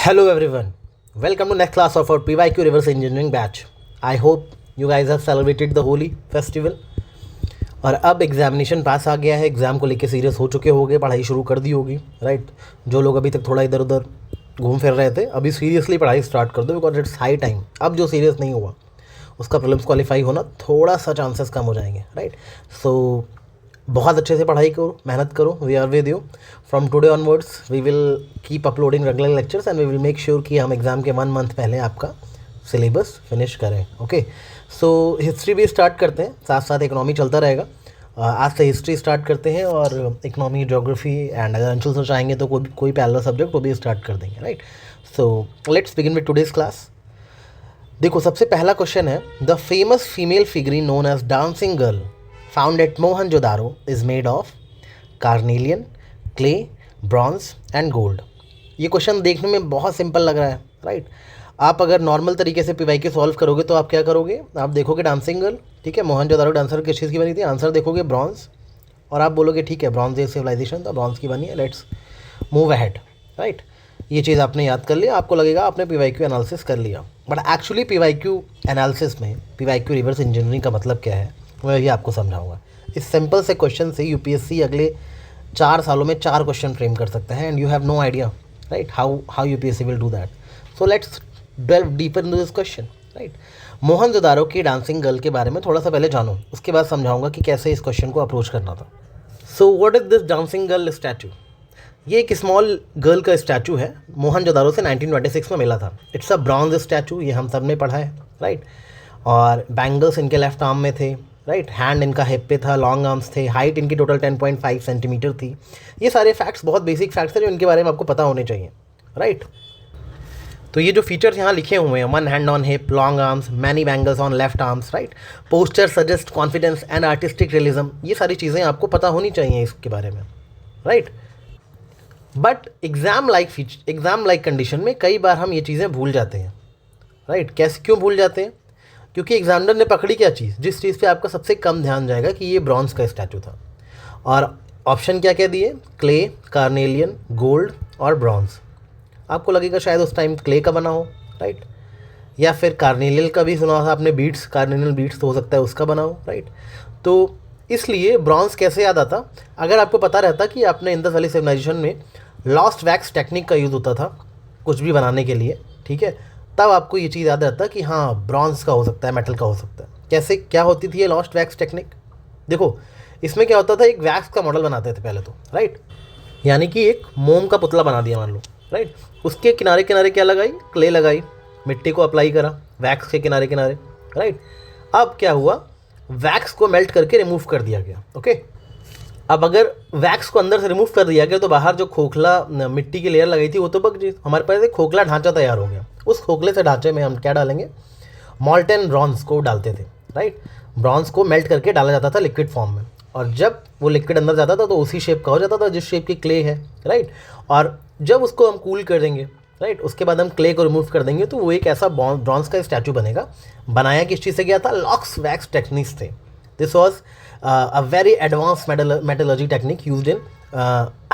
Hello everyone, welcome to next class of our PYQ Reverse Engineering batch. I hope you guys have celebrated the Holi festival. और अब examination पास आ गया है, exam को लेके serious हो चुके होंगे, पढ़ाई शुरू कर दी होगी, राइट। जो लोग अभी तक थोड़ा इधर उधर घूम फिर रहे थे, अभी सीरियसली पढ़ाई स्टार्ट कर दो, बिकॉज इट्स हाई टाइम। अब जो सीरियस नहीं हुआ उसका प्रीलिम्स क्वालिफाई होना थोड़ा सा चांसेस कम हो जाएंगे, राइट। सो बहुत अच्छे से पढ़ाई करो, मेहनत करो। We are with you from today onwards. We will keep uploading regular lectures and we will make sure कि हम एग्ज़ाम के 1 मंथ पहले आपका सिलेबस फिनिश करें। ओके, सो हिस्ट्री भी स्टार्ट करते हैं, साथ साथ इकोनॉमी चलता रहेगा। आज से हिस्ट्री स्टार्ट करते हैं और इकोनॉमी, ज्योग्राफी एंड अगर अंशुल सर चाहेंगे तो कोई पैरेलल सब्जेक्ट वो भी स्टार्ट कर देंगे, right. So let's begin with today's class. देखो, सबसे पहला क्वेश्चन है, the famous female figurine known as dancing girl found at Mohenjodaro is made of carnelian, clay, bronze and gold. ये क्वेश्चन देखने में बहुत सिंपल लग रहा है, राइट। आप अगर नॉर्मल तरीके से पीवाईक्यू सॉल्व करोगे तो आप क्या करोगे, आप देखोगे डांसिंग गर्ल, ठीक है, मोहनजोदारो डांसर किस चीज़ की बनी थी, आंसर देखोगे ब्रॉन्ज, और आप बोलोगे ठीक है ब्रॉन्ज एज सिविलाइजेशन था, ब्रॉन्ज की बनी है, लेट्स मूव अहेड, राइट। ये चीज़ आपने याद कर लिया, आपको लगेगा आपने पीवाईक्यू एनालिसिस कर लिया। बट एक्चुअली पीवाईक्यू एनालिसिस में पीवाईक्यू रिवर्स इंजीनियरिंग का मतलब क्या है मैं ये आपको समझाऊंगा। इस सिंपल से क्वेश्चन से यूपीएससी अगले 4 सालों में 4 क्वेश्चन फ्रेम कर सकते हैं, and you have no idea, right, how UPSC will do that. So let's delve deeper into this question, right? Mohenjodaro की डांसिंग गर्ल के बारे में थोड़ा सा पहले जानो, उसके बाद समझाऊंगा कि कैसे इस क्वेश्चन को अप्रोच करना था। So what is this dancing girl statue? ये एक स्मॉल गर्ल का स्टैचू है, मोहनजोदारो से 1926 में मिला था। इट्स अ ब्रॉन्ज स्टैचू, ये हम सब ने पढ़ा है, राइट। और बैंगल्स इनके लेफ्ट आर्म में थे, राइट, हैंड इनका हिप पे था, लॉन्ग आर्म्स थे, हाइट इनकी टोटल 10.5 सेंटीमीटर थी। ये सारे फैक्ट्स बहुत बेसिक फैक्ट्स थे जो इनके बारे में आपको पता होने चाहिए, राइट। तो ये जो फीचर्स यहाँ लिखे हुए हैं, 1 hand on hip, long arms, many bangles on left arms, right, posture suggest confidence and artistic realism, ये सारी चीज़ें आपको पता होनी चाहिए इसके बारे में, right. But exam like condition में कई बार हम ये चीज़ें भूल जाते हैं, राइट। कैसे, क्यों भूल जाते हैं? क्योंकि एग्जामिनर ने पकड़ी क्या चीज़, जिस चीज़ पे आपका सबसे कम ध्यान जाएगा कि ये ब्रॉन्ज का स्टैचू था, और ऑप्शन क्या क्या दिए, क्ले, कार्नेलियन, गोल्ड और ब्रॉन्ज। आपको लगेगा शायद उस टाइम क्ले का बना हो, राइट, या फिर कार्नेलियल का भी सुना था आपने, बीट्स, कार्नेलियल बीट्स तो हो सकता है उसका बना हो, राइट। तो इसलिए ब्रॉन्ज कैसे याद आता, अगर आपको पता रहता कि आपने इंडस वैली सिविलाइजेशन में लॉस्ट वैक्स टेक्निक का यूज़ होता था कुछ भी बनाने के लिए, ठीक है, तब आपको ये चीज़ याद रहता कि हाँ ब्रॉन्ज का हो सकता है, मेटल का हो सकता है। कैसे, क्या होती थी ये लॉस्ट वैक्स टेक्निक? देखो, इसमें क्या होता था, एक वैक्स का मॉडल बनाते थे पहले तो, राइट, यानी कि एक मोम का पुतला बना दिया मान लो, राइट। उसके किनारे किनारे क्या लगाई, क्ले लगाई, मिट्टी को अप्लाई करा वैक्स के किनारे किनारे, राइट। अब क्या हुआ, वैक्स को मेल्ट करके रिमूव कर दिया गया, ओके। अब अगर वैक्स को अंदर से रिमूव कर दिया गया तो बाहर जो खोखला मिट्टी की लेयर लगाई थी वो तो बच गई, हमारे पास एक खोखला ढांचा तैयार हो गया। उस खोखले से ढांचे में हम क्या डालेंगे, मॉल्टन ब्रॉन्ज को डालते थे, राइट। ब्रॉन्ज को मेल्ट करके डाला जाता था लिक्विड फॉर्म में, और जब वो लिक्विड अंदर जाता था तो उसी शेप का हो जाता था जिस शेप की क्ले है, राइट। और जब उसको हम कूल कर देंगे, राइट, उसके बाद हम क्ले को रिमूव कर देंगे तो वो एक ऐसा ब्रॉन्ज का स्टैचू बनेगा। बनाया किस चीज़ से गया था, लॉक्स वैक्स टेक्निक्स थे। This was a very advance metallurgy technique used in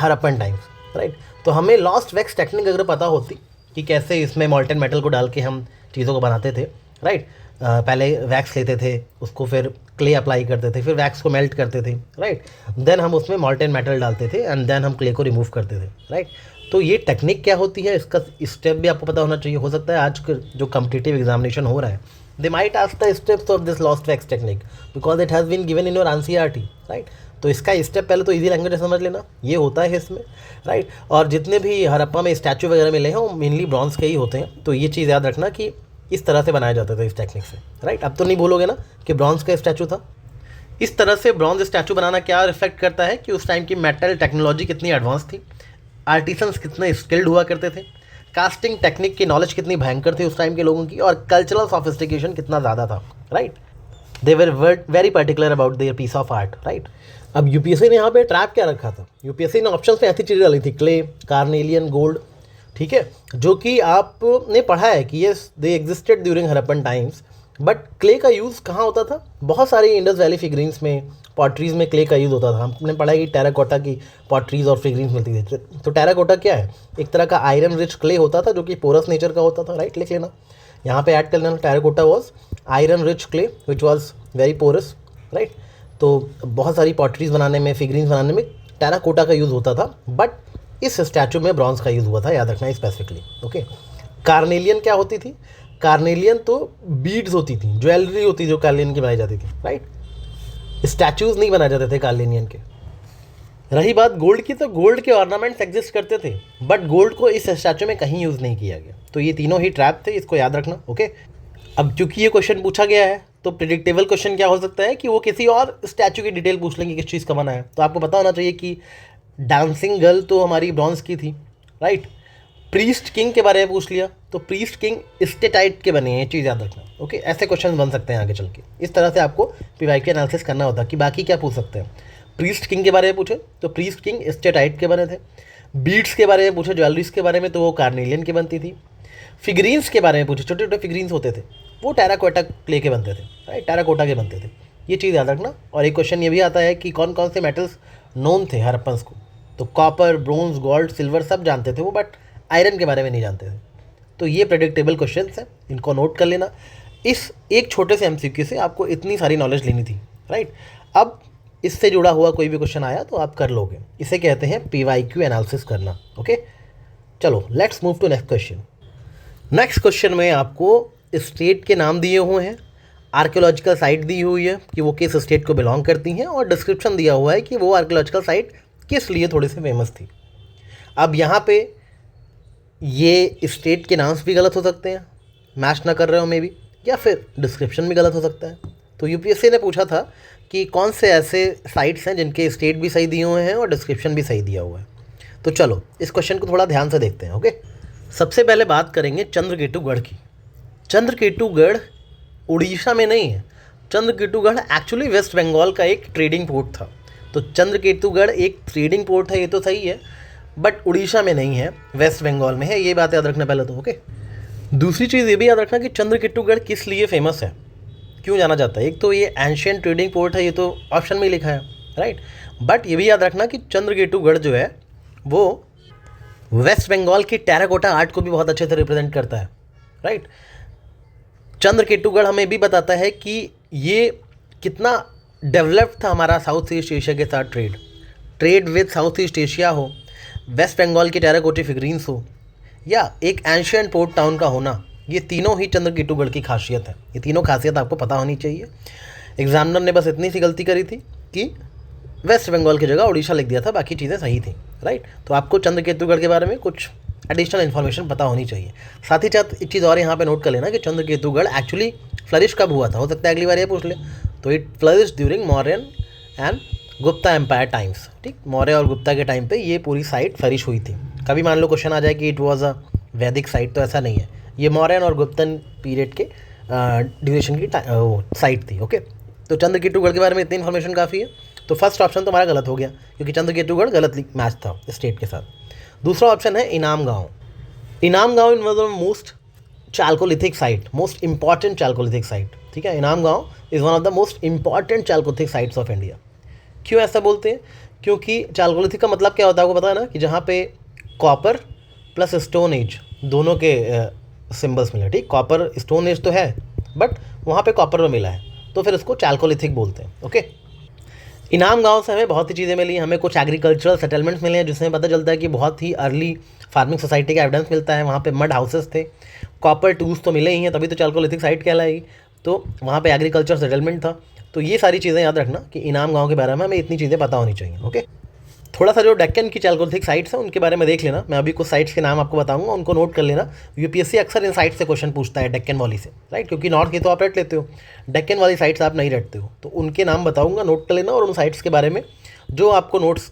Harappan times, right. तो हमें लॉस्ट वैक्स टेक्निक अगर पता होती कि कैसे इसमें मॉल्टन मेटल को डाल के हम चीज़ों को बनाते थे, राइट, पहले वैक्स लेते थे, उसको फिर क्ले अप्लाई करते थे, फिर वैक्स को मेल्ट करते थे, राइट, देन हम उसमें मॉल्टन मेटल डालते थे एंड देन हम क्ले को रिमूव करते थे, राइट। तो ये टेक्निक क्या होती है, इसका स्टेप भी आपको पता होना चाहिए। हो सकता है आज जो कम्पिटिटिव एग्जामिनेशन हो रहा है, they might ask the steps of this lost wax technique because it has been given in your NCERT, right. तो इसका स्टेप पहले तो इजी लैंग्वेज में समझ लेना, ये होता है इसमें, राइट। और जितने भी हड़प्पा में स्टैचू वगैरह मिले हैं वो मेनली ब्रॉन्ज के ही होते हैं, तो ये चीज़ याद रखना कि इस तरह से बनाया जाता था इस टेक्निक से, राइट। अब तो नहीं भूलोगे ना कि ब्रॉन्ज का स्टैचू था। इस तरह से ब्रॉन्ज स्टैचू बनाना क्या रिफ्लेक्ट करता है कि उस टाइम की मेटल टेक्नोलॉजी कितनी एडवांस थी, आर्टिसंस कितने स्किल्ड हुआ करते थे, कास्टिंग टेक्निक की नॉलेज कितनी भयंकर थी उस टाइम के लोगों की, और कल्चरल सॉफिस्टिकेशन कितना ज़्यादा था, right. They were very particular about their piece of art, right. अब यूपीएससी ने यहाँ पे ट्रैप क्या रखा था, यूपीएससी ने ऑप्शन में ऐसी चीज़ें डाली थी, क्ले, कार्नेलियन, गोल्ड, ठीक है, जो कि आपने पढ़ा है कि ये they existed during Harappan times. But clay का यूज़ कहाँ होता था, बहुत सारी इंडस वैली फिगरीन्स में, पॉटरीज में क्ले का यूज़ होता था। हमने पढ़ा है कि टेराकोटा की पॉटरीज और फिगरीन्स मिलती थी। तो टेराकोटा क्या है? एक तरह का आयरन रिच क्ले होता था जो कि पोरस नेचर का होता था, राइट? लिख लेना, यहाँ पे ऐड कर लेना, terracotta was iron rich clay which was very porous, right? तो बहुत सारी पॉटरीज बनाने में, फिगरीन्स बनाने में टेराकोटा का यूज़ होता था, बट इस स्टैचू में ब्रॉन्ज का यूज़ हुआ था, याद रखना स्पेसिफिकली, ओके। कार्नेलियन क्या होती थी? कार्नेलियन तो बीड्स होती थी, ज्वेलरी होती जो कार्नेलियन की बनाई जाती थी, राइट? स्टैचूज नहीं बनाए जाते थे कार्नेलियन के। रही बात गोल्ड की, तो गोल्ड के ऑर्नामेंट्स एग्जिस्ट करते थे, बट गोल्ड को इस स्टैचू में कहीं यूज़ नहीं किया गया। तो ये तीनों ही ट्रैप थे, इसको याद रखना, ओके। अब क्योंकि ये क्वेश्चन पूछा गया है तो प्रिडिक्टेबल क्वेश्चन क्या हो सकता है कि वो किसी और स्टैचू की डिटेल पूछ लेंगे, किस चीज़ का बना है। तो आपको पता होना चाहिए कि डांसिंग गर्ल तो हमारी ब्रॉन्ज की थी, राइट? प्रीस्ट किंग के बारे में पूछ लिया तो प्रीस्ट किंग स्टेटाइट के बने हैं, ये चीज़ याद रखना, ओके। ऐसे क्वेश्चन बन सकते हैं आगे चल के। इस तरह से आपको पीवाईक्यू एनालिसिस करना होता है कि बाकी क्या पूछ सकते हैं। प्रीस्ट किंग के बारे में पूछे तो प्रीस्ट किंग स्टेटाइट के बने थे। बीड्स के बारे में पूछे, ज्वेलरीज के बारे में, तो वो कार्नेलियन की बनती थी। फिगरीन्स के बारे में पूछे, छोटे छोटे फिगरीन्स होते थे, वो टेराकोटा क्ले के बनते थे, राइट? टेराकोटा के बनते थे, ये चीज़ याद रखना। और एक क्वेश्चन ये भी आता है कि कौन कौन से मेटल्स नोन थे हड़प्पन्स को, तो कॉपर, ब्रोंज, गोल्ड, सिल्वर सब जानते थे वो, बट आयरन के बारे में नहीं जानते थे। तो ये प्रेडिक्टेबल क्वेश्चंस हैं, इनको नोट कर लेना। इस एक छोटे से एमसीक्यू से आपको इतनी सारी नॉलेज लेनी थी, राइट? अब इससे जुड़ा हुआ कोई भी क्वेश्चन आया तो आप कर लोगे, इसे कहते हैं पीवाईक्यू एनालिसिस करना, ओके। चलो let's move to next question. Next question में आपको स्टेट के नाम दिए हुए हैं, आर्कियोलॉजिकल साइट दी हुई है कि वो किस स्टेट को बिलोंग करती हैं, और डिस्क्रिप्शन दिया हुआ है कि वो आर्कियोलॉजिकल साइट किस लिए थोड़ी सी फेमस थी। अब यहाँ पे ये स्टेट के नाम्स भी गलत हो सकते हैं, मैच ना कर रहे हो मे बी, या फिर डिस्क्रिप्शन भी गलत हो सकता है। तो यूपीएससी ने पूछा था कि कौन से ऐसे साइट्स हैं जिनके स्टेट भी सही दिए हुए हैं और डिस्क्रिप्शन भी सही दिया हुआ है। तो चलो इस क्वेश्चन को थोड़ा ध्यान से देखते हैं, ओके। सबसे पहले बात करेंगे चंद्रकेतुगढ़ की। चंद्रकेतुगढ़ उड़ीसा में नहीं है, चंद्रकेतुगढ़ एक्चुअली वेस्ट बंगाल का एक ट्रेडिंग पोर्ट था। तो चंद्रकेतुगढ़ एक ट्रेडिंग पोर्ट है, ये तो सही है, बट उड़ीसा में नहीं है, वेस्ट बंगाल में है, ये बात याद रखना पहले तो, ओके। दूसरी चीज़ ये भी याद रखना कि चंद्रकेतुगढ़ किस लिए फेमस है, क्यों जाना जाता है। एक तो ये एंशियंट ट्रेडिंग पोर्ट है, ये तो ऑप्शन में लिखा है, राइट? बट ये भी याद रखना कि चंद्रकेतुगढ़ जो है वो वेस्ट बंगाल की टेराकोटा आर्ट को भी बहुत अच्छे से रिप्रेजेंट करता है, राइट? चंद्रकेतुगढ़ हमें भी बताता है कि ये कितना डेवलप्ड था हमारा साउथ ईस्ट एशिया के साथ trade with south east Asia हो, वेस्ट बंगाल की टेराकोटा फिगरीन्स हो, या एक एंशियंट पोर्ट टाउन का होना, ये तीनों ही चंद्रकेतुगढ़ की खासियत है। ये तीनों खासियत आपको पता होनी चाहिए। एग्जामिनर ने बस इतनी सी गलती करी थी कि वेस्ट बंगाल की जगह उड़ीसा लिख दिया था, बाकी चीज़ें सही थी, राइट? तो आपको चंद्रकेतुगढ़ के बारे में कुछ एडिशनल इन्फॉर्मेशन पता होनी चाहिए। साथ ही साथ एक चीज़ और यहाँ पे नोट कर लेना कि चंद्रकेतुगढ़ एक्चुअली फ्लरिश कब हुआ था, हो सकता है अगली बार ये पूछ ले। तो it flourish during Mauryan and Gupta empire times, ठीक? मौर्य और गुप्ता के टाइम पे ये पूरी साइट फ्लरिश हुई थी। कभी मान लो क्वेश्चन आ जाए कि इट वाज अ वैदिक साइट, तो ऐसा नहीं है, ये मौर्यन और गुप्तन पीरियड के ड्यूरेशन की साइट थी, ओके। तो चंद्रकेतुगढ़ के बारे में इतनी इन्फॉर्मेशन काफ़ी है। तो फर्स्ट ऑप्शन तो हमारा गलत हो गया क्योंकि चंद्रकेतुगढ़ गलत मैच था स्टेट के साथ। दूसरा ऑप्शन है इनाम गाँव। इनाम गाँव in one of the most chalcolithic site, most important chalcolithic site, ठीक है? इनाम गाँव is one of the most important chalcolithic sites of India. क्यों ऐसा बोलते हैं? क्योंकि चाल्कोलिथिक का मतलब क्या होता है आपको पता है ना, कि जहाँ पे कॉपर प्लस स्टोन एज दोनों के सिंबल्स मिले, ठीक? कॉपर स्टोन एज तो है बट वहाँ पे कॉपर में मिला है, तो फिर उसको चाल्कोलिथिक बोलते हैं, ओके। इनाम गांव से हमें बहुत सी चीज़ें मिली, हमें कुछ एग्रीकल्चरल सेटलमेंट्स मिले हैं जिसमें पता चलता है कि बहुत ही अर्ली फार्मिंग सोसाइटी का एविडेंस मिलता है। वहाँ पे मड हाउसेस थे, कॉपर टूल्स तो मिले ही हैं, तभी तो चाल्कोलिथिक साइट कहलाएगी। तो वहाँ पे एग्रीकल्चर सेटलमेंट था। तो ये सारी चीज़ें याद रखना कि इनाम गाँव के बारे में हमें इतनी चीज़ें पता होनी चाहिए, ओके। थोड़ा सा जो डेक्कन की चाल्कोलिथिक साइट्स हैं उनके बारे में देख लेना। मैं अभी कुछ साइट्स के नाम आपको बताऊंगा, उनको नोट कर लेना। यूपीएससी अक्सर इन साइट्स से क्वेश्चन पूछता है डेक्कन वाली से, राइट? क्योंकि नॉर्थ की तो आप रट लेते हो, डेक्कन वाली साइट्स आप नहीं रटते हो, तो उनके नाम बताऊंगा, नोट कर लेना। और उन साइट्स के बारे में जो आपको नोट्स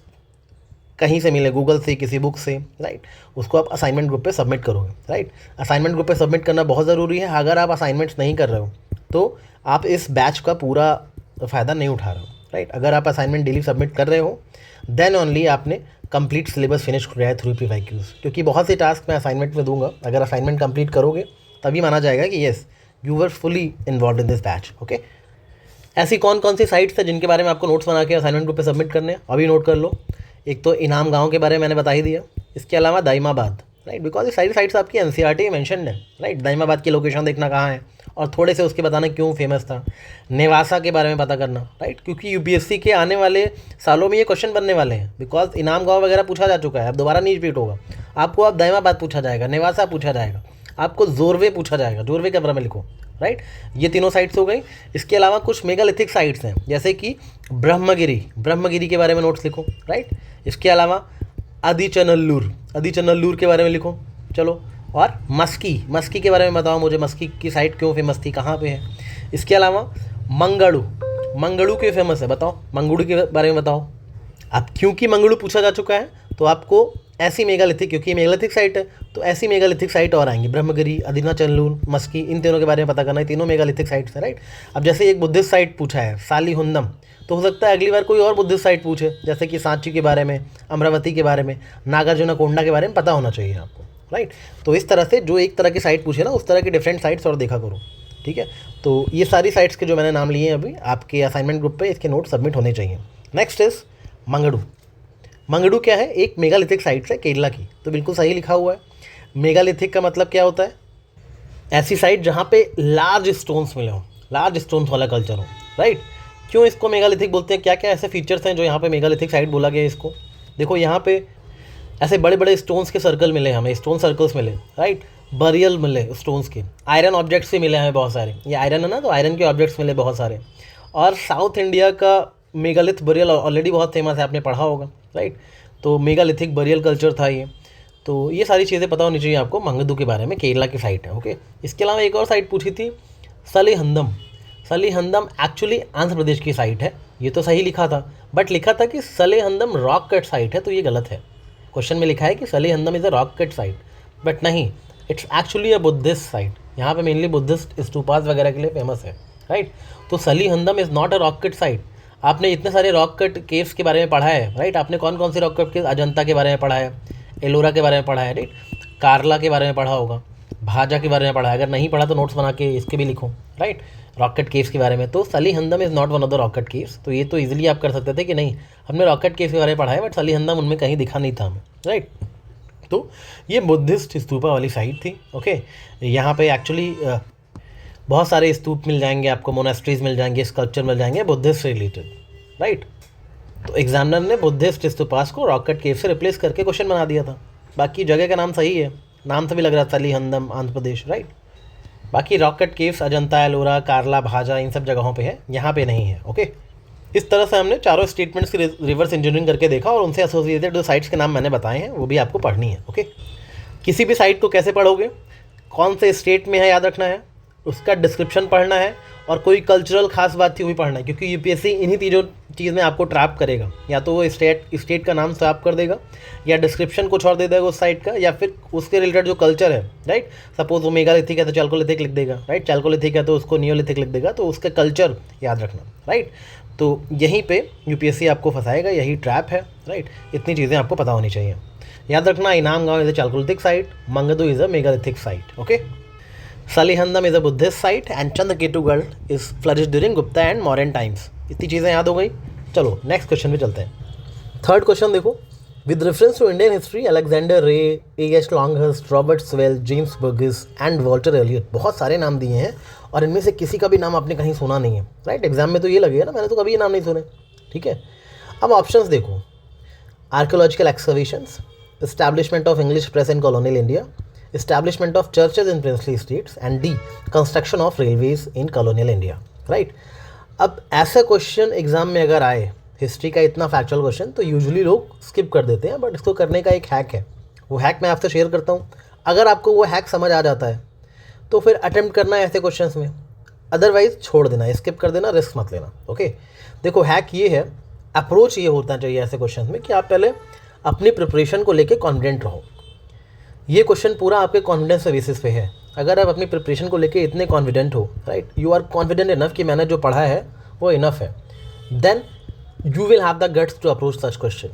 कहीं से मिले, गूगल से, किसी बुक से, राइट, उसको आप असाइनमेंट ग्रुप पे सबमिट करोगे, राइट? असाइनमेंट ग्रुप पे सबमिट करना बहुत ज़रूरी है। अगर आप असाइनमेंट्स नहीं कर रहे हो तो आप इस बैच का पूरा फ़ायदा नहीं उठा रहे हो, राइट? अगर आप असाइनमेंट डेली सबमिट कर रहे हो देन ओनली आपने कंप्लीट सिलेबस फिनिश किया है थ्रू पीवाईक्यूज़। क्योंकि बहुत से टास्क मैं असाइनमेंट में दूंगा, अगर असाइनमेंट कंप्लीट करोगे तभी माना जाएगा कि yes you were fully involve in this batch, okay. ऐसी कौन कौन सी साइट्स है जिनके बारे में आपको नोट्स बना के असाइनमेंट ग्रुप पे सबमिट करने हैं, अभी नोट कर लो। एक तो इनाम गांव के बारे में मैंने बता ही दिया, इसके अलावा दाइमाबाद, राइट, बिकॉज ये सारी साइट्स आपकी एनसीईआरटी में मेंशन्ड है, राइट। दाइमाबाद की लोकेशन देखना कहाँ है और थोड़े से उसके बताना क्यों फेमस था। नेवासा के बारे में पता करना, राइट, क्योंकि यूपीएससी के आने वाले सालों में ये क्वेश्चन बनने वाले हैं, बिकॉज इनाम गांव वगैरह पूछा जा चुका है, अब दोबारा नहीं रिपीट होगा। आपको अब दाइमाबाद पूछा जाएगा, नेवासा पूछा जाएगा, आपको जोरवे पूछा जाएगा, जोरवे के बारे में लिखो, राइट। ये तीनों साइट्स हो गई। इसके अलावा कुछ मेगालिथिक साइट्स हैं, जैसे कि ब्रह्मगिरी के बारे में नोट्स लिखो, राइट। इसके अलावा आदिचनल्लूर के बारे में लिखो, चलो। और मस्की के बारे में बताओ मुझे, मस्की की साइट क्यों फेमस थी, कहाँ पे है। इसके अलावा मंगड़ू क्यों फेमस है, बताओ, मंगड़ू के बारे में बताओ। अब क्योंकि मंगड़ू पूछा जा चुका है तो आपको ऐसी मेगालिथिक, क्योंकि मेगालिथिक साइट है तो ऐसी मेगालिथिक साइट और आएंगी, ब्रह्मगिरी, आदिचनल्लूर, मस्की, इन तीनों के बारे में पता करना है, तीनों मेगालिथिक साइट्स है, राइट। अब जैसे एक बुद्धिस्ट साइट पूछा है सालीहुंदम, तो हो सकता है अगली बार कोई और बुद्धिस्ट साइट पूछे, जैसे कि सांची के बारे में, अमरावती के बारे में, नागार्जुनकोंडा के बारे में पता होना चाहिए आपको, राइट। तो इस तरह से जो एक तरह की साइट पूछे ना, उस तरह की डिफरेंट साइट्स और देखा करो, ठीक है। तो ये सारी साइट्स के जो मैंने नाम लिए हैं अभी आपके असाइनमेंट ग्रुप पे, इसके नोट सबमिट होने चाहिए। नेक्स्ट इज मंगड़ू क्या है, एक मेगालिथिक साइट है केरला की, तो बिल्कुल सही लिखा हुआ है। मेगालिथिक का मतलब क्या होता है, ऐसी साइट जहाँ पे लार्ज स्टोन्स मिले हो, लार्ज स्टोन्स वाला कल्चर हो, राइट। क्यों इसको मेगालिथिक बोलते हैं, क्या क्या ऐसे फीचर्स हैं जो यहाँ पे मेगालिथिक साइट बोला गया है इसको। देखो यहाँ पे ऐसे बड़े बड़े स्टोन्स के सर्कल मिले हमें, स्टोन सर्कल्स मिले, राइट, बरियल मिले स्टोन्स के, आयरन ऑब्जेक्ट्स भी मिले हमें बहुत सारे, ये आयरन है ना, तो आयरन के ऑब्जेक्ट्स मिले बहुत सारे। और साउथ इंडिया का मेगालिथ बरियल ऑलरेडी बहुत फेमस है, आपने पढ़ा होगा, राइट। तो मेगालिथिक बरियल कल्चर था ये, तो ये सारी चीज़ें पता होनी चाहिए आपको मंगदू के बारे में, केरला की साइट है, ओके। इसके अलावा एक और साइट पूछी थी सलीहंदम एक्चुअली आंध्र प्रदेश की साइट है, ये तो सही लिखा था, बट लिखा था कि सलीहंदम रॉक कट साइट है, तो ये गलत है। क्वेश्चन में लिखा है कि Salihundam is a rock cut site, but नहीं, it's actually a Buddhist site. यहाँ पे मेनली बुद्धिस्ट स्तूपास वगैरह के लिए फेमस है, राइट। तो Salihundam is not a rock cut site. आपने इतने सारे रॉक कट केव्स के बारे में पढ़ा है, राइट। आपने कौन कौन से रॉक कट केव्स, अजंता के बारे में पढ़ा है, एलोरा के बारे में पढ़ा है, राइट, कार्ला के बारे में पढ़ा होगा, भाजा के बारे में पढ़ा है। अगर नहीं पढ़ा तो नोट्स बना के इसके भी लिखो, राइट, रॉकेट केव्स के बारे में। तो Salihundam is not one of the rock cut caves, तो ये तो इजीली आप कर सकते थे कि नहीं हमने रॉकेट केव्स के बारे में पढ़ा है, बट सलीहंदम उनमें कहीं दिखा नहीं था हमें, राइट। तो ये बुद्धिस्ट स्तूपा वाली साइट थी, ओके। यहाँ पे एक्चुअली बहुत सारे स्तूप मिल जाएंगे आपको, मोनेस्ट्रीज मिल जाएंगे, स्कल्पचर मिल जाएंगे बुद्धिस्ट से रिलेटेड, राइट। तो एग्जामिनर ने बुद्धिस्ट स्तूपास को रॉकेट केव से रिप्लेस करके क्वेश्चन बना दिया था। बाकी जगह का नाम सही है, नाम से भी लग रहा था सलीहंदम आंध्र प्रदेश, राइट। बाकी रॉकेट केव्स अजंता, एलोरा, कार्ला, भाजा इन सब जगहों पे है, यहाँ पे नहीं है, ओके। इस तरह से हमने चारों स्टेटमेंट्स की रिवर्स इंजीनियरिंग करके देखा और उनसे एसोसिएटेड जो साइट्स के नाम मैंने बताए हैं वो भी आपको पढ़नी है, ओके। किसी भी साइट को कैसे पढ़ोगे, कौन से स्टेट में है याद रखना है, उसका डिस्क्रिप्शन पढ़ना है और कोई कल्चरल खास बात थी वो भी पढ़ना है, क्योंकि यूपीएससी इन्हीं तीनों चीज़ में आपको ट्रैप करेगा। या तो वो स्टेट का नाम स्वैप कर देगा, या डिस्क्रिप्शन कुछ और दे देगा उस साइट का, या फिर उसके रिलेटेड जो कल्चर है, राइट। सपोज वो मेगालिथिक है तो चाल्कोलिथिक लिख देगा, राइट, चाल्कोलिथिक है तो उसको नियोलिथिक लिख देगा, तो उसका कल्चर याद रखना, राइट। तो यहीं पे यूपीएससी आपको फंसाएगा, यही ट्रैप है, राइट। इतनी चीज़ें आपको पता होनी चाहिए। याद रखना, Inamgaon is a chalcolithic site, Mangadu is a megalithic site, okay. Salihundam is a Buddhist site and Chandraketugarh is flourish during Gupta and modern times. इतनी चीज़ें याद हो गई। चलो नेक्स्ट क्वेश्चन पे चलते हैं। थर्ड क्वेश्चन देखो, with reference to Indian history Alexander Rea, A H. Longhurst, Robert Sewell, James Burgess and Walter Elliot, बहुत सारे नाम दिए हैं और इनमें से किसी का भी नाम आपने कहीं सुना नहीं है, राइट। एग्जाम में तो ये लगेगा ना मैंने तो कभी ये नाम नहीं सुने, ठीक है। अब ऑप्शंस देखो, archaeological excavations, establishment of English press in colonial India, establishment of churches in princely states, and D, construction of railways in colonial India, right। अब ऐसा क्वेश्चन एग्जाम में अगर आए, हिस्ट्री का इतना फैक्चुअल क्वेश्चन, तो यूजुअली लोग स्किप कर देते हैं, बट इसको करने का एक हैक है, वो हैक मैं आपसे शेयर करता हूँ। अगर आपको वो हैक समझ आ जाता है तो फिर अटेम्प्ट करना है ऐसे क्वेश्चंस में, अदरवाइज छोड़ देना, स्किप कर देना, रिस्क मत लेना, ओके। देखो हैक ये है, अप्रोच ये होना चाहिए ऐसे क्वेश्चन में कि आप पहले अपनी प्रिपरेशन को लेके कॉन्फिडेंट रहो। ये क्वेश्चन पूरा आपके कॉन्फिडेंस के बेसिस पे है। अगर आप अपनी प्रिपरेशन को लेके इतने कॉन्फिडेंट हो, right, you are confident enough कि मैंने जो पढ़ा है वो इनफ है, then you will have the guts to approach such question.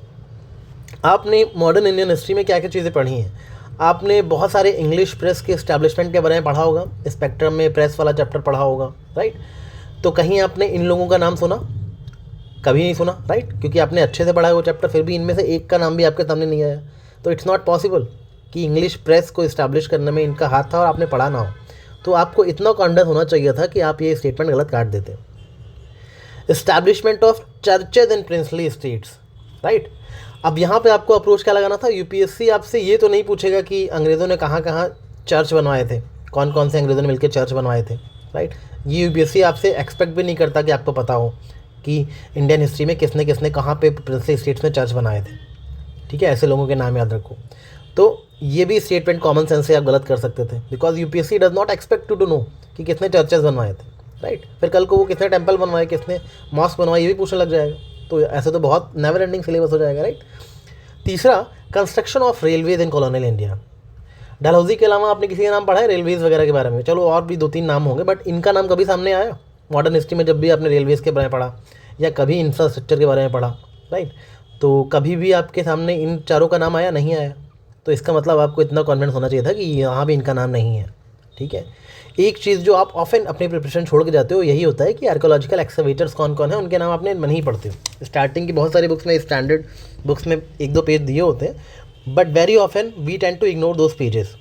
आपने मॉडर्न इंडियन हिस्ट्री में क्या क्या चीज़ें पढ़ी हैं, आपने बहुत सारे इंग्लिश प्रेस के इस्टेब्लिशमेंट के बारे में पढ़ा होगा, स्पेक्ट्रम में प्रेस वाला चैप्टर पढ़ा होगा, राइट। तो कहीं आपने इन लोगों का नाम सुना? कभी नहीं सुना, राइट? क्योंकि आपने अच्छे से पढ़ा है वो चैप्टर, फिर भी इनमें से एक का नाम भी आपके सामने नहीं आया। तो इट्स नॉट पॉसिबल कि इंग्लिश प्रेस को इस्टेब्लिश करने में इनका हाथ था और आपने पढ़ा ना हो। तो आपको इतना कॉन्फिडेंस होना चाहिए था कि आप ये स्टेटमेंट गलत काट देते। Establishment of churches in princely states, right? अब यहाँ पे आपको अप्रोच क्या लगाना था? यूपीएससी आपसे ये तो नहीं पूछेगा कि अंग्रेज़ों ने कहाँ कहाँ चर्च बनवाए थे, कौन कौन से अंग्रेज़ों ने मिलकर चर्च बनवाए थे, राइट? ये यूपीएससी आपसे एक्सपेक्ट भी नहीं करता कि आपको पता हो कि इंडियन हिस्ट्री में किसने किसने कहाँ पे प्रिंसली स्टेट्स में चर्च बनाए थे, ठीक है? ऐसे लोगों के नाम याद रखो। तो ये भी स्टेटमेंट कॉमन सेंस से आप गलत कर सकते थे, because UPSC does not expect to know कि किसने चर्चेस बनवाए थे, राइट? फिर कल को वो किसने टेम्पल बनवाए, किसने मॉस्क बनवाए, ये भी पूछने लग जाएगा। तो ऐसे तो बहुत नेवर एंडिंग सिलेबस हो जाएगा, राइट? तीसरा, construction of railways in colonial India. Dalhousie के अलावा आपने किसी का नाम पढ़ा है रेलवेज़ वगैरह के बारे में? चलो और भी 2-3 नाम होंगे, बट इनका नाम कभी सामने आया मॉडर्न हिस्ट्री में? जब भी आपने रेलवेज़ के बारे में पढ़ा या कभी इंफ्रास्ट्रक्चर के बारे में पढ़ा, राइट? तो कभी भी आपके सामने इन चारों का नाम आया? नहीं आया। तो इसका मतलब आपको इतना कॉन्फिडेंस होना चाहिए था कि यहाँ भी इनका नाम नहीं है, ठीक है? एक चीज़ जो आप ऑफन अपनी प्रिपरेशन छोड़ के जाते हो यही होता है कि आर्कोलॉजिकल एक्सकवेटर्स कौन कौन है उनके नाम आपने नहीं पढ़ते हो। स्टार्टिंग की बहुत सारी बुक्स में, स्टैंडर्ड बुक्स में 1-2 पेज दिए होते हैं, but very often we tend to ignore those pages.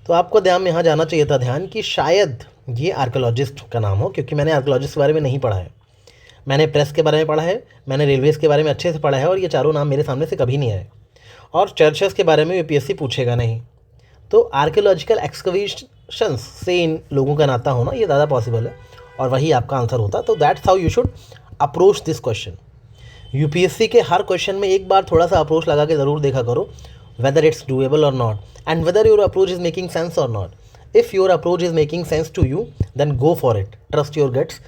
तो आपको ध्यान में यहाँ जाना चाहिए था ध्यान कि शायद ये आर्कोलॉजिस्ट का नाम हो, क्योंकि मैंने आर्कोलॉजिस्ट के बारे में नहीं पढ़ा है। मैंने प्रेस के बारे में पढ़ा है, मैंने रेलवेज़ के बारे में अच्छे से पढ़ा है, और ये चारों नाम मेरे सामने से कभी नहीं आए। और चर्चेस के बारे में यूपीएससी पूछेगा नहीं। तो आर्कियोलॉजिकल एक्सकवेशंस से इन लोगों का नाता होना ये ज़्यादा पॉसिबल है, और वही आपका आंसर होता। तो that's how you should approach this question. UPSC के हर क्वेश्चन में एक बार थोड़ा सा अप्रोच लगा के ज़रूर देखा करो, whether it's doable or not, and whether your approach is making sense or not. If your approach is making sense to you, then go for it. Trust your guts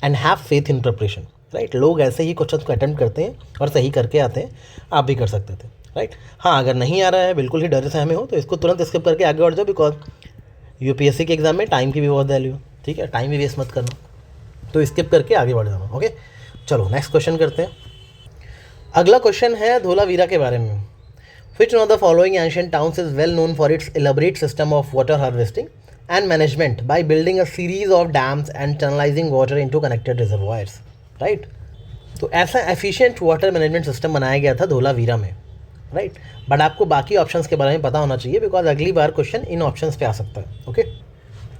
and have faith in preparation. Right? लोग ऐसे ही question को attempt करते हैं और सही करके आते हैं, आप भी कर सकते थे, राइट? हाँ, अगर नहीं आ रहा है, बिल्कुल ही डर से हमें हो, तो इसको तुरंत स्किप करके आगे बढ़ जाओ, बिकॉज यूपीएससी के एग्जाम में टाइम की भी बहुत वैल्यू है, ठीक है? टाइम भी वेस्ट मत करना, तो स्किप करके आगे बढ़ जाना, ओके? चलो नेक्स्ट क्वेश्चन करते हैं। अगला क्वेश्चन है धोलावीरा के बारे में। Which one of the following ancient towns is well known for its elaborate system of water harvesting and management by building a series of dams and channelizing water into connected reservoirs, right? तो ऐसा efficient water management system बनाया गया था धोलावीरा में, right? But आपको बाकी options के बारे में पता होना चाहिए, बिकॉज अगली बार क्वेश्चन इन ऑप्शंस पे आ सकता है, ओके?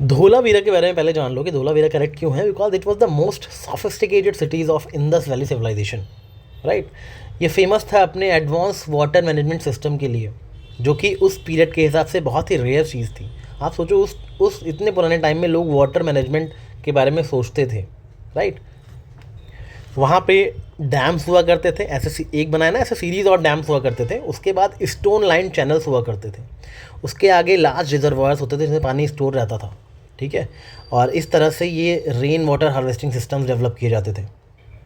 धोलावीरा के बारे में पहले जान लो कि धोलावीरा करेक्ट क्यों है, because it was the most sophisticated cities of Indus valley civilization, right? ये फेमस था अपने एडवांस वाटर मैनेजमेंट सिस्टम के लिए, जो कि उस पीरियड के हिसाब से बहुत ही रेयर चीज़ थी। आप सोचो उस इतने पुराने टाइम में लोग वाटर मैनेजमेंट के बारे में सोचते थे, राइट? वहाँ पे डैम्स हुआ करते थे, ऐसे एक बनाया ना, ऐसे सीरीज़ और डैम्स हुआ करते थे। उसके बाद स्टोन लाइन चैनल्स हुआ करते थे, उसके आगे लार्ज रिजर्वायर्स होते थे जिसमें पानी स्टोर रहता था, ठीक है? और इस तरह से ये rain water harvesting systems develop किए जाते थे।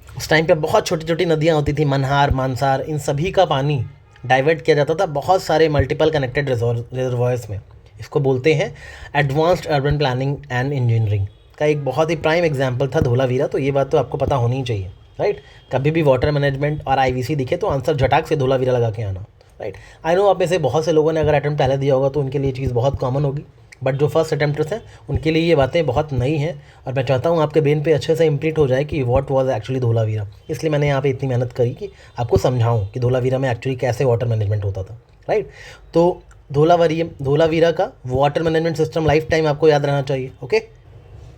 उस टाइम पे बहुत छोटी छोटी नदियाँ होती थी, मनहार, मानसार, इन सभी का पानी डाइवर्ट किया जाता था बहुत सारे मल्टीपल कनेक्टेड रिजर्वायर्स में। इसको बोलते हैं advanced urban planning and engineering का एक बहुत ही प्राइम एग्जांपल था धोलावीरा। तो ये बात तो आपको पता होनी ही चाहिए, राइट? कभी भी वाटर मैनेजमेंट और आईवीसी दिखे तो आंसर झटाक से धोलावीरा लगा के आना, राइट? आई नो आप में से बहुत से लोगों ने अगर अटैम्प्ट पहले दिया होगा तो उनके लिए चीज़ बहुत कॉमन होगी, बट जो फर्स्ट अटैम्प्टर्स हैं उनके लिए ये बातें बहुत नई हैं, और मैं चाहता हूँ आपके ब्रेन पे अच्छे से इम्प्रिंट हो जाए कि व्हाट वाज एक्चुअली धोलावीरा। इसलिए मैंने यहाँ पे इतनी मेहनत करी कि आपको समझाऊँ कि धोलावीरा में एक्चुअली कैसे वाटर मैनेजमेंट होता था, राइट? तो धोलावीरा का water management system life time आपको याद रहना चाहिए, ओके?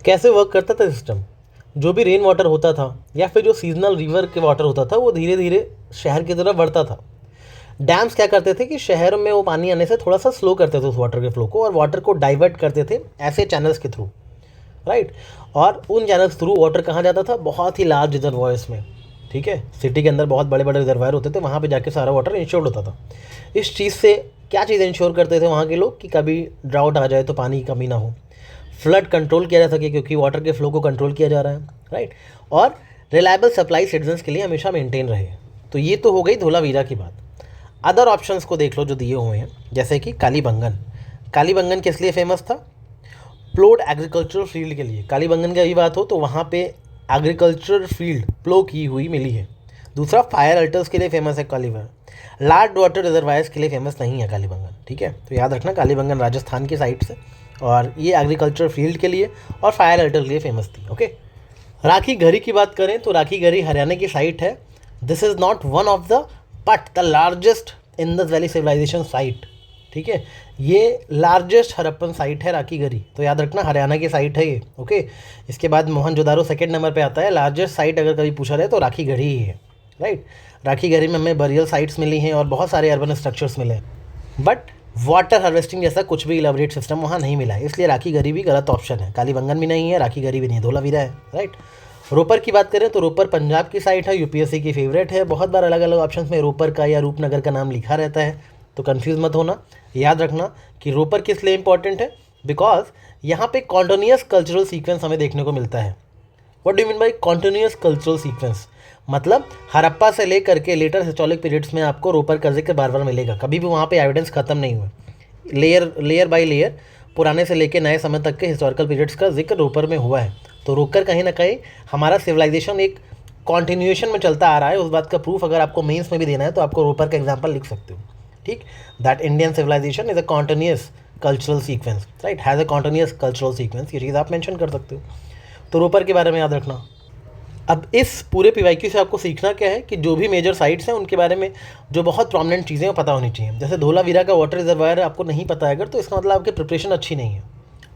कैसे वर्क करता था सिस्टम? जो भी रेन वाटर होता था या फिर जो सीजनल रिवर के वाटर होता था वो धीरे धीरे शहर की तरफ बढ़ता था। डैम्स क्या करते थे कि शहर में वो पानी आने से थोड़ा सा स्लो करते थे उस वाटर के फ्लो को, और वाटर को डाइवर्ट करते थे ऐसे चैनल्स के थ्रू, राइट? और उन चैनल्स थ्रू वाटर कहाँ जाता था? बहुत ही लार्ज रिजर्वायर्स में, ठीक है? सिटी के अंदर बहुत बड़े बड़े रिजर्वायर होते थे, वहाँ पे जाके सारा वाटर इंश्योर्ड होता था। इस चीज़ से क्या चीज़ इंश्योर करते थे वहाँ के लोग कि कभी ड्राउट आ जाए तो पानी की कमी ना हो, फ्लड कंट्रोल किया जा सके क्योंकि वाटर के फ्लो को कंट्रोल किया जा रहा है, राइट? और रिलायबल सप्लाई सिटीजन्स के लिए हमेशा मेंटेन रहे। तो ये तो हो गई धोलावीरा की बात। अदर ऑप्शंस को देख लो जो दिए हुए हैं, जैसे कि कालीबंगन। कालीबंगन किस लिए फेमस था? प्लोड एग्रीकल्चरल फील्ड के लिए। कालीबंगन की अभी बात हो तो वहाँ पे एग्रीकल्चर फील्ड प्लो की हुई मिली है। दूसरा, फायर अल्टर्स के लिए फेमस है कालीबंगन। लार्ज वाटर रिजर्वायर्स के लिए फेमस नहीं है कालीबंगन, ठीक है? तो याद रखना कालीबंगन राजस्थान की साइड से, और ये एग्रीकल्चर फील्ड के लिए और फायर अल्टर के लिए फेमस थी, ओके? राखी गढ़ी की बात करें तो राखी गढ़ी हरियाणा की साइट है। This is not one of the but the largest Indus valley civilization site. ठीक है, ये लार्जेस्ट हड़प्पन साइट है राखी गढ़ी, तो याद रखना हरियाणा की साइट है ये। ओके, इसके बाद मोहनजोदारो सेकंड नंबर पे आता है। लार्जेस्ट साइट अगर कभी पूछा रहे तो राखी गढ़ी ही है। राइट, राखी गढ़ी में हमें बरियल साइट्स मिली हैं और बहुत सारे अर्बन स्ट्रक्चर्स मिले हैं, बट वाटर हार्वेस्टिंग जैसा कुछ भी इलाबोरेट सिस्टम वहाँ नहीं मिला है, इसलिए राखी गढ़ी भी गलत ऑप्शन है। कालीबंगन भी नहीं है, राखी गढ़ी भी नहीं है, धोलावीरा है। राइट, रोपर की बात करें तो रोपर पंजाब की साइट है, यूपीएससी की फेवरेट है। बहुत बार अलग अलग ऑप्शंस में रोपर का या रूपनगर का नाम लिखा रहता है, तो कंफ्यूज मत होना। याद रखना कि रोपर किस लिए इंपॉर्टेंट है, बिकॉज यहाँ पे कॉन्टिन्यूस कल्चरल सीक्वेंस हमें देखने को मिलता है। What do mean by continuous cultural sequence, मतलब हड़प्पा से लेकर के लेटर हिस्टोरिक पीरियड्स में आपको रोपर का जिक्र बार बार मिलेगा, कभी भी वहाँ पे एविडेंस खत्म नहीं हुआ। लेयर बाय लेयर पुराने से लेकर नए समय तक के हिस्टोरिकल पीरियड्स का जिक्र रोपर में हुआ है। तो रोकर कहीं ना कहीं हमारा सिविलाइजेशन एक कॉन्टिन्यूएशन में चलता आ रहा है, उस बात का प्रूफ अगर आपको मेंस में भी देना है तो आपको रोपर का एग्जाम्पल लिख सकते हो। ठीक, that Indian civilization is a continuous cultural sequence, right, has a continuous cultural sequence, ये चीज़ आप मेंशन कर सकते हो। तो रोपर के बारे में याद रखना। अब इस पूरे पीवाईक्यू से आपको सीखना क्या है कि जो भी मेजर साइट्स हैं उनके बारे में जो बहुत प्रॉमिनेंट चीज़ें हैं पता होनी चाहिए। जैसे धोलावीरा का वाटर रिजर्वायर आपको नहीं पता है अगर, तो इसका मतलब आपकी प्रिपरेशन अच्छी नहीं है।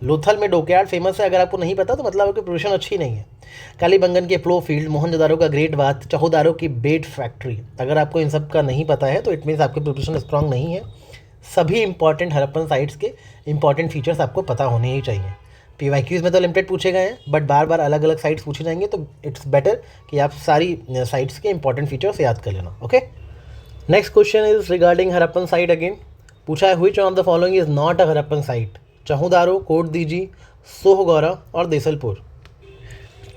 लोथल में डोकयार्ड फेमस है, अगर आपको नहीं पता तो मतलब आपकी प्रिपरेशन अच्छी नहीं है। कालीबंगन के प्लो फील्ड, मोहनजोदारो का ग्रेट बाथ, चौदारो की बेट फैक्ट्री, अगर आपको इन सब का नहीं पता है तो इट मीन्स आपकी प्रिपरेशन स्ट्रांग नहीं है। सभी इंपॉर्टेंट हड़प्पन साइट्स के इंपॉर्टेंट फीचर्स आपको पता होने ही चाहिए। पीवाईक्यूज में तो लिमिटेड पूछे गए हैं, बट बार बार अलग अलग साइट्स पूछे जाएंगे, तो इट्स बेटर कि आप सारी साइट्स के इंपॉर्टेंट फीचर्स याद कर लेना। Okay, next question is regarding Harappan site again. पूछा है which on the following is not a Harappan site, Chanhudaro, Kot Diji, Sohgaura और देसलपुर।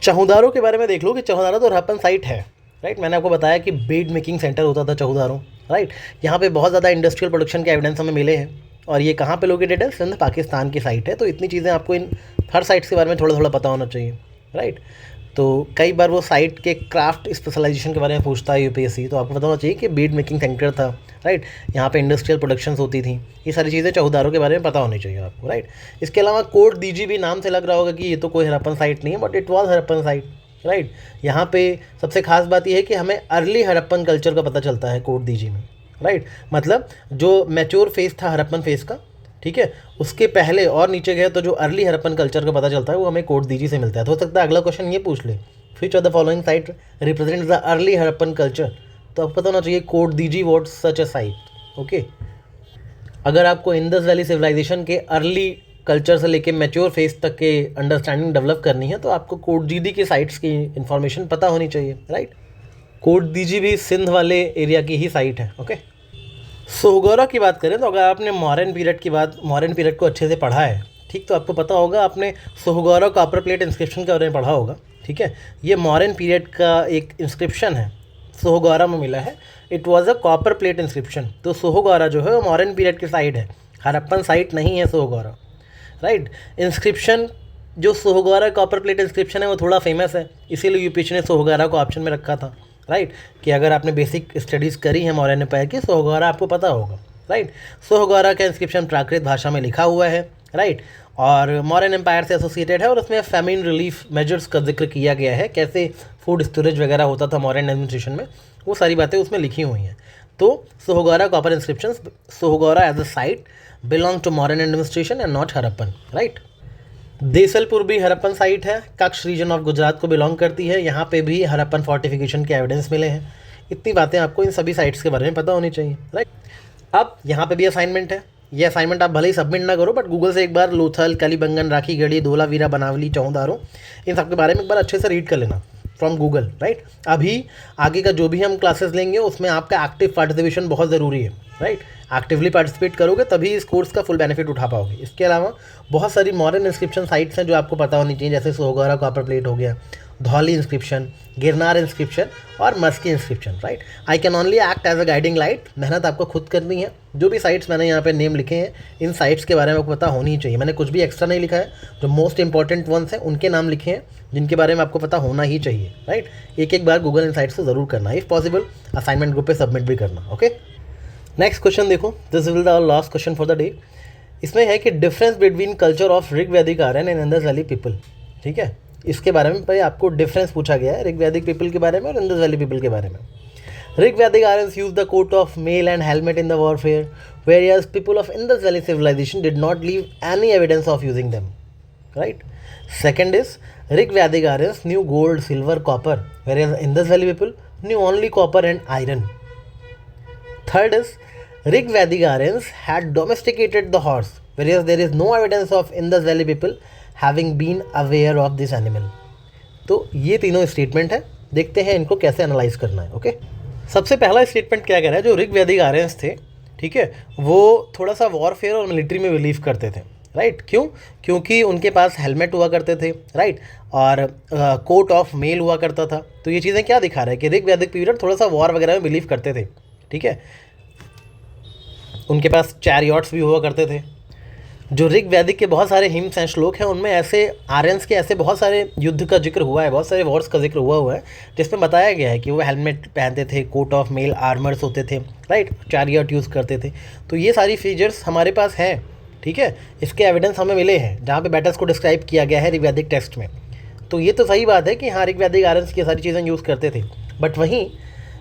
चहुदारो के बारे में देख लो कि चहुदारो तो हड़प्पन साइट है। राइट, मैंने आपको बताया कि बीड मेकिंग सेंटर होता था चहुदारो। राइट, यहाँ पे बहुत ज़्यादा इंडस्ट्रियल प्रोडक्शन के एविडेंस हमें मिले हैं, और ये कहाँ पे लोकेटेड है, सिंध पाकिस्तान की साइट है। तो इतनी चीज़ें आपको इन हर साइट्स के बारे में थोड़ा थोड़ा पता होना चाहिए। राइट, तो कई बार वो साइट के क्राफ्ट स्पेशलाइजेशन के बारे में पूछता है यूपीएससी, तो आपको पता होना चाहिए कि बीड मेकिंग सेंटर था। राइट, यहाँ पे इंडस्ट्रियल प्रोडक्शंस होती थी, ये सारी चीज़ें चौदारों के बारे में पता होनी चाहिए आपको। राइट, इसके अलावा कोट दीजी भी नाम से लग रहा होगा कि ये तो कोई हड़प्पन साइट नहीं है, but it was Harappan site. Right, यहाँ पे सबसे खास बात यह है कि हमें अर्ली हड़प्पन कल्चर का पता चलता है कोट दीजी में। राइट, मतलब जो मैच्योर फेज था हड़प्पन फेज का, ठीक है, उसके पहले और नीचे गए तो जो अर्ली हड़प्पन कल्चर का पता चलता है वो हमें कोट दीजी से मिलता है। तो हो सकता है अगला क्वेश्चन ये पूछ ले, which of the following site represents the early Harappan culture, तो आपको पता होना चाहिए Kot Diji what such a site. Okay, अगर आपको इंडस वैली सिविलाइजेशन के अर्ली कल्चर से लेके मैच्योर फेज तक के अंडरस्टैंडिंग डेवलप करनी है तो आपको कोट दीजी के साइट्स की इन्फॉर्मेशन पता होनी चाहिए। राइट, कोट दीजी भी सिंध वाले एरिया की ही साइट है। ओके, सोहगौरा की बात करें तो अगर आपने मॉडर्न पीरियड को अच्छे से पढ़ा है, ठीक, तो आपको पता होगा आपने सोहगौरा कॉपर प्लेट इंस्क्रिप्शन के बारे में पढ़ा होगा। ठीक है, ये मॉडर्न पीरियड का एक इंस्क्रिप्शन है, सोहगौरा में मिला है। It was a copper plate inscription. तो सोहगौरा जो है वो मॉडर्न पीरियड की साइड है, हड़प्पन साइट नहीं है सोहगौरा। राइट, इंस्क्रिप्शन जो सोहगौरा कॉपर प्लेट इंस्क्रिप्शन है वो थोड़ा फेमस है, इसीलिए यूपीएससी ने सोहगौरा को ऑप्शन में रखा था। राइट, कि अगर आपने बेसिक स्टडीज़ करी है मौर्य एम्पायर की, सोहगौरा आपको पता होगा। राइट, सोहगौरा का इंस्क्रिप्शन प्राकृत भाषा में लिखा हुआ है। राइट, और मौर्यन एम्पायर से एसोसिएटेड है, और उसमें फैमिन रिलीफ मेजर्स का जिक्र किया गया है, कैसे फूड स्टोरेज वगैरह होता था मौर्यन एडमिनिस्ट्रेशन में, वो सारी बातें उसमें लिखी हुई हैं। तो Sohgaura copper inscription, Sohgaura as a site belong to Mauryan administration and not Harappan. Right, Desalpur भी हड़प्पन साइट है, कच्छ रीजन ऑफ गुजरात को बिलोंग करती है, यहाँ पे भी हड़प्पन फोर्टिफिकेशन के एविडेंस मिले हैं। इतनी बातें आपको इन सभी साइट्स के बारे में पता होनी चाहिए। राइट, अब यहाँ पे भी असाइनमेंट है, ये असाइनमेंट आप भले ही सबमिट ना करो, बट गूगल से एक बार लोथल, कालीबंगन, राखी गढ़ी, धोलावीरा, बनावली, चौदारो, इन सब के बारे में एक बार अच्छे से रीड कर लेना फ्रॉम गूगल। राइट, अभी आगे का जो भी हम क्लासेस लेंगे उसमें आपका एक्टिव पार्टिसिपेशन बहुत ज़रूरी है। राइट, एक्टिवली पार्टिसिपेट करोगे तभी इस कोर्स का फुल बेनिफिट उठा पाओगे। इसके अलावा बहुत सारी मॉडर्न इंस्क्रिप्शन साइट्स हैं जो आपको पता होनी चाहिए, जैसे सोहगौरा कॉपर प्लेट हो गया, धौली इंस्क्रिप्शन, गिरनार इंस्क्रिप्शन और Maski inscription. Right, I can only act as a guiding light, मेहनत आपको खुद करनी है। जो भी साइट्स मैंने यहाँ पे नेम लिखे हैं, इन साइट्स के बारे में आपको पता होनी ही चाहिए। मैंने कुछ भी एक्स्ट्रा नहीं लिखा है, जो मोस्ट इंपॉर्टेंट वंस हैं उनके नाम लिखे हैं जिनके बारे में आपको पता होना ही चाहिए। राइट, एक एक बार गूगल इन साइट्स को ज़रूर करना, इफ़ पॉसिबल असाइनमेंट ग्रुप पे सबमिट भी करना। ओके, नेक्स्ट क्वेश्चन देखो, this will the last question for the day. इसमें है कि difference between culture of Rig Vedic Aryan and Indus valley people. ठीक है, इसके बारे में पे आपको डिफरेंस पूछा गया है ऋग वैदिक पीपल के बारे में और इंडस वैली पीपल के बारे में। Rig Vedic Aryans use the coat of mail and helmet in the warfare, whereas people of Indus Valley civilization did not leave any evidence of using them. Right? Second is Rig Vedic Aryans knew gold, silver, copper, whereas Indus Valley people knew only copper and iron. Third is Rig Vedic Aryans had domesticated the horse, whereas there is no evidence of Indus Valley people having been aware of this animal. तो ये तीनों statement है, देखते हैं इनको कैसे analyse करना है। ओके, सबसे पहला स्टेटमेंट क्या कह रहा है, जो ऋग वैदिक आर्यंस थे, ठीक है, वो थोड़ा सा वॉरफेयर और मिलिट्री में बिलीव करते थे। राइट, क्यों? क्योंकि उनके पास हेलमेट हुआ करते थे, राइट, और कोट ऑफ मेल हुआ करता था। तो ये चीज़ें क्या दिखा रहा है कि ऋग वैदिक पीरियड थोड़ा सा वॉर वगैरह में बिलीव करते थे। ठीक है, उनके पास चैरियट्स भी हुआ करते थे। जो ऋग वैदिक के बहुत सारे हिम्स एंड श्लोक हैं, उनमें ऐसे आर्यंस के ऐसे बहुत सारे युद्ध का जिक्र हुआ है, बहुत सारे वॉर्स का जिक्र हुआ है, जिसमें बताया गया है कि वो हेलमेट पहनते थे, कोट ऑफ मेल, आर्मर्स होते थे, राइट, चैरियट यूज़ करते थे। तो ये सारी फीचर्स हमारे पास हैं। ठीक है, इसके एविडेंस हमें मिले हैं जहाँ पे बैटल्स को डिस्क्राइब किया गया है ऋग वैदिक टेक्स्ट में। तो ये तो सही बात है कि हाँ, ऋग वैदिक आर्यंस की सारी चीज़ें यूज़ करते थे। बट वहीं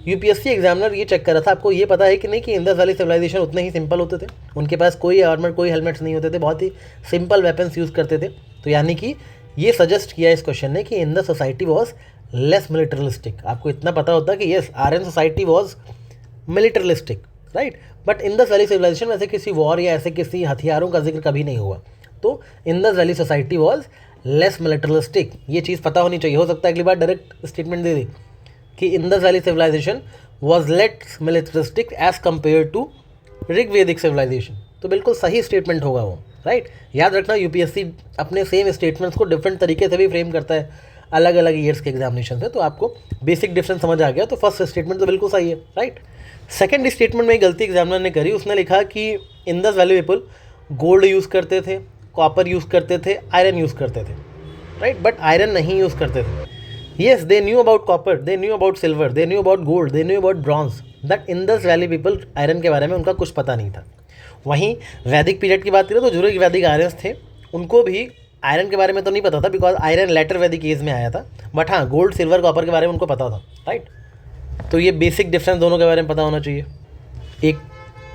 यूपीएससी एग्जामिनर ये चेक कर रहा था, आपको ये पता है कि नहीं कि इंडस वैली सिविलाइजेशन उतने ही सिंपल होते थे, उनके पास कोई आर्मर, कोई हेलमेट्स नहीं होते थे, बहुत ही सिंपल वेपन्स यूज़ करते थे। तो यानी कि ये सजेस्ट किया इस क्वेश्चन ने कि Indus society was less militaristic. आपको इतना पता होता कि yes, Aryan society was militaristic, right, but Indus valley civilisation में ऐसे किसी वॉर या ऐसे किसी हथियारों का जिक्र कभी नहीं हुआ। तो Indus valley society was less militaristic, ये चीज़ पता होनी चाहिए। हो सकता है अगली बार डायरेक्ट स्टेटमेंट दे दी कि Indus valley civilisation was less militaristic as compare to Rig Vedic civilisation. तो बिल्कुल सही स्टेटमेंट होगा वो, राइट। याद रखना, यूपीएससी अपने सेम स्टेटमेंट्स को डिफरेंट तरीके से भी फ्रेम करता है अलग अलग ईयर्स के एग्जामिनेशन से। तो आपको बेसिक डिफरेंस समझ आ गया, तो फर्स्ट स्टेटमेंट तो बिल्कुल सही है, राइट। सेकेंड स्टेटमेंट में गलती एग्जामिनर ने करी, उसने लिखा कि Indus valley people gold use करते थे, कॉपर यूज़ करते थे, आयरन यूज़ करते थे, राइट, बट आयरन नहीं यूज़ करते थे। Yes, they knew about copper, they knew about silver, they knew about gold, they knew about bronze. That Indus Valley people iron के बारे में उनका कुछ पता नहीं था। वहीं वैदिक पीरियड की बात करें तो जो वैदिक आर्यंस थे, उनको भी आयरन के बारे में तो नहीं पता था, बिकॉज आयरन लेटर वैदिक एज में आया था। बट हाँ, गोल्ड, सिल्वर, कॉपर के बारे में उनको पता था, राइट। तो ये बेसिक डिफरेंस दोनों के बारे में पता होना चाहिए। एक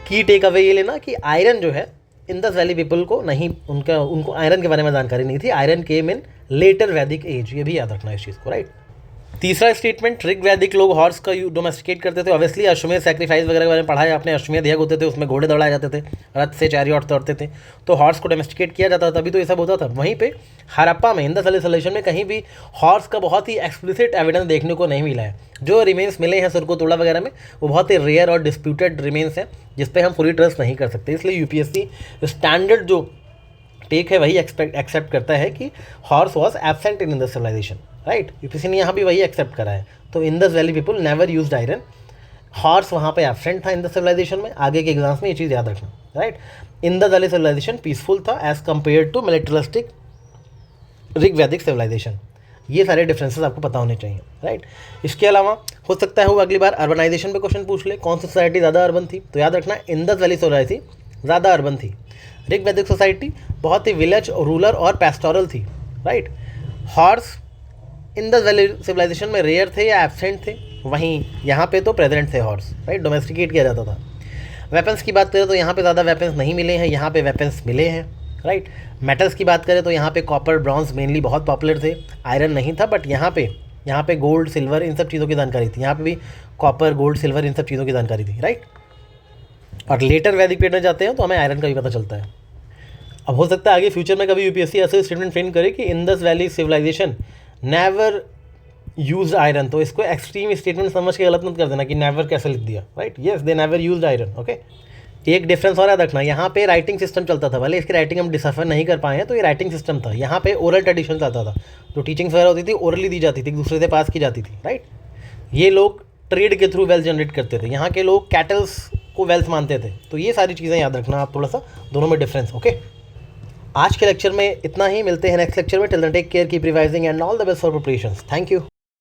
की टेक अवे ये लेना कि आयरन जो है, इंडस वैली पीपल को नहीं, उनको आयरन के बारे में जानकारी नहीं थी। आयरन केम इन लेटर वैदिक एज, ये भी याद रखना इस चीज़ को, राइट। तीसरा स्टेटमेंट, ऋग वैदिक लोग हॉर्स का डोमेस्टिकेट करते थे। ऑब्वियसली अश्वमेध सैक्रिफाइस वगैरह के बारे में पढ़ा है आपने, अश्वमेध यज्ञ होते थे, उसमें घोड़े दौड़ाए जाते थे, रथ से चैरियट दौड़ते थे, तो हॉर्स को डोमेस्टिकेट किया जाता था, तभी तो ये सब होता था। वहीं पे हड़प्पा में, इंडस वैली सिविलाइजेशन में कहीं भी हॉर्स का बहुत ही एक्सप्लिसिट एविडेंस देखने को नहीं मिला है। जो रिमेन्स मिले हैं सुरकोतोड़ा वगैरह में, वो बहुत ही रेयर और डिस्प्यूटेड रिमेन्स हैं, जिस पर हम पूरी ट्रस्ट नहीं कर सकते। इसलिए यूपीएससी स्टैंडर्ड जो टेक है वही एक्सेप्ट करता है कि horse was absent in Indus civilization, right. UPSC ने यहाँ भी वही एक्सेप्ट करा है। तो Indus valley people never used iron, horse वहाँ पे एब्सेंट था इंडस सिविलाइजेशन में। आगे के एग्जाम्स में ये चीज़ याद रखना, right. Indus valley civilization peaceful था as compare to militaristic Rig Vedic civilization. ये सारे डिफरेंसेस आपको पता होने चाहिए, राइट। इसके अलावा हो सकता है वो अगली बार अर्बनाइजेशन पे क्वेश्चन पूछ ले, कौन सी सोसाइटी ज़्यादा अर्बन थी। तो याद रखना, इंडस वैली सोसाइटी ज़्यादा अर्बन थी, ऋग वैदिक सोसाइटी बहुत ही विलेज, रूरल और पेस्टोरल थी, right. Horse Indus valley civilisation में रेयर थे या एब्सेंट थे, वहीं यहाँ पे तो प्रेजेंट थे हॉर्स, राइट, डोमेस्टिकेट किया जाता था। वेपन्स की बात करें तो यहाँ पे ज़्यादा वेपन्स नहीं मिले हैं, यहाँ पे वेपन्स मिले हैं, राइट। मेटल्स की बात करें तो यहाँ पे कॉपर, ब्रॉन्ज मेनली बहुत पॉपुलर थे, आयरन नहीं था। बट यहाँ पे गोल्ड, सिल्वर, इन सब चीज़ों की जानकारी थी। यहाँ पे भी कॉपर, गोल्ड, सिल्वर, इन सब चीज़ों की जानकारी थी, राइट। और लेटर वैदिक पीरियड में जाते हैं तो हमें आयरन का भी पता चलता है। अब हो सकता है आगे फ्यूचर में कभी यूपीएससी ऐसे स्टेटमेंट फ्रेम करे कि Indus valley civilization never use iron, तो इसको एक्सट्रीम स्टेटमेंट समझ के गलत मत कर देना कि नेवर कैसे लिख दिया, right. Yes, they never use iron, okay. एक डिफरेंस और याद रखना, यहाँ पे राइटिंग सिस्टम चलता था, भले इसकी राइटिंग हम डिसफर नहीं कर पाए हैं, तो ये राइटिंग सिस्टम था। यहाँ पे ओरल ट्रेडिशन चलता था, जो टीचिंग्स वगैरह होती थी ओरली दी जाती थी, एक दूसरे से पास की जाती थी, राइट। ये लोग ट्रेड के थ्रू वेल्थ जनरेट करते थे, यहाँ के लोग कैटल्स को वेल्थ मानते थे। तो ये सारी चीज़ें याद रखना आप, थोड़ा सा दोनों में डिफरेंस, ओके। आज के लेक्चर में इतना ही, मिलते हैं नेक्स्ट लेक्चर में। Till then take care, keep revising and all the best for preparations. Thank you.